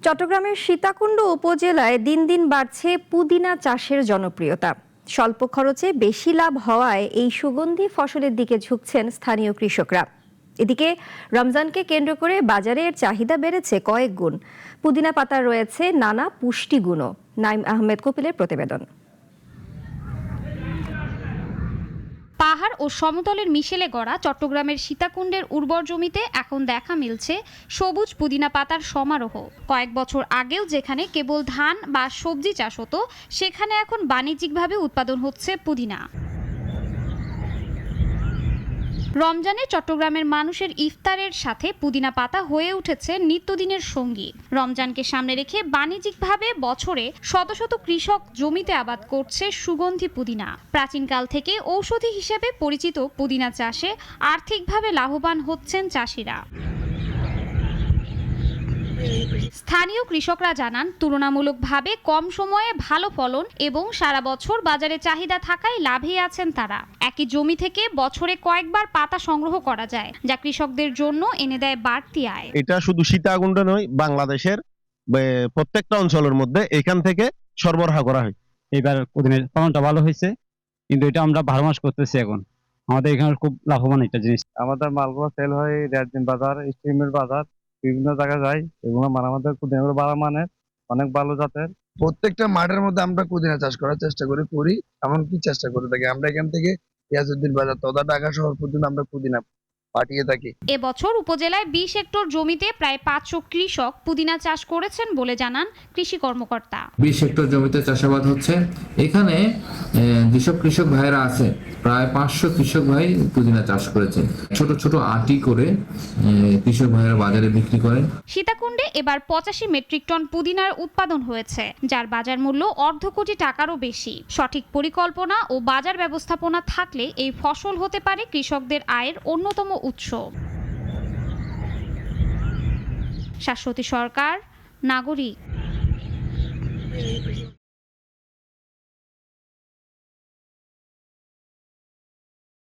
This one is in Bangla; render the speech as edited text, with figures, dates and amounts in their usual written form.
চট্টগ্রামের সীতাকুণ্ড উপজেলায় দিন দিন বাড়ছে পুদিনা চাষের জনপ্রিয়তা। স্বল্প খরচে বেশি লাভ হওয়ায় এই সুগন্ধি ফসলের দিকে ঝুঁকছেন স্থানীয় কৃষকরা। এদিকে রমজানকে কেন্দ্র করে বাজারের চাহিদা বেড়েছে কয়েক গুণ। পুদিনা পাতার রয়েছে নানা পুষ্টিগুণও। নাইম আহমেদ কপিলের প্রতিবেদন। পাহাড় ও সমতলের মিশেলে গড়া চট্টগ্রামের সীতাকুণ্ডের উর্বর জমিতে এখন দেখা মিলছে সবুজ পুদিনা পাতার সমারোহ। কয়েক বছর আগেও যেখানে কেবল ধান বা সবজি চাষ হতো, সেখানে এখন বাণিজ্যিকভাবে উৎপাদন হচ্ছে পুদিনা। রমজানে চট্টগ্রামের মানুষের ইফতারের সাথে পুদিনা পাতা হয়ে উঠেছে নিত্যদিনের সঙ্গী। রমজানকে সামনে রেখে বাণিজ্যিকভাবে বছরে শত শত কৃষক জমিতে আবাদ করছে সুগন্ধি পুদিনা। প্রাচীনকাল থেকে ঔষধি হিসেবে পরিচিত পুদিনা চাষে আর্থিকভাবে লাভবান হচ্ছেন চাষিরা। স্থানীয় কৃষকরা জানান, তুলনামূলকভাবে কম সময়ে ভালো ফলন এবং সারা বছর বাজারে চাহিদা থাকায় লাভে আছেন তারা। একই জমি থেকে বছরে কয়েকবার পাতা সংগ্রহ করা যায়, যা কৃষকদের জন্য এনে দেয় বাড়তি আয়। এটা শুধু সীতাকুণ্ড নয়, বাংলাদেশের প্রত্যেকটা অঞ্চলের মধ্যে এখান থেকে সরবরাহ করা হয়। এবার পুদিনের ফলনটা ভালো হয়েছে, কিন্তু এটা আমরা 12 মাস করতেছি। এখন আমাদের এখানে খুব লাভবান একটা জিনিস। আমাদের মালগুলো সেল হয় রেডদিন বাজার, স্টিমের বাজার, বিভিন্ন জায়গায় যায়। এগুলো আমাদের পুদিনাগুলো ভালো মানের, অনেক ভালো জাতের। প্রত্যেকটা মাঠের মধ্যে আমরা পুদিনা চাষ করার চেষ্টা করি, এমনকি চেষ্টা করে থাকি। আমরা এখান থেকে ইয়াজউদ্দিন বাজার তথা ঢাকা শহর পর্যন্ত আমরা পুদিনা পাঠিয়ে থাকি। এবছর উপজেলায় 20 হেক্টর জমিতে প্রায় 500 কৃষক পুদিনা চাষ করেছেন বলে জানান কৃষি কর্মকর্তা। 20 হেক্টর জমিতে চাষাবাদ হচ্ছে। এখানে যেসব কৃষক ভাইরা আছে, প্রায় 500 কৃষক ভাই পুদিনা চাষ করেছেন। ছোট ছোট আটি করে কৃষক ভাইরা বাজারে বিক্রি করেন। সীতাকুণ্ডে এবার 85 মেট্রিক টন পুদিনার উৎপাদন হয়েছে, যার বাজার মূল্য অর্ধ কোটি টাকারও বেশি। সঠিক পরিকল্পনা ও বাজার ব্যবস্থাপনা থাকলে এই ফসল হতে পারে কৃষকদের আয়ের অন্যতম উৎস। শাশ্বতী সরকার, নাগরিক।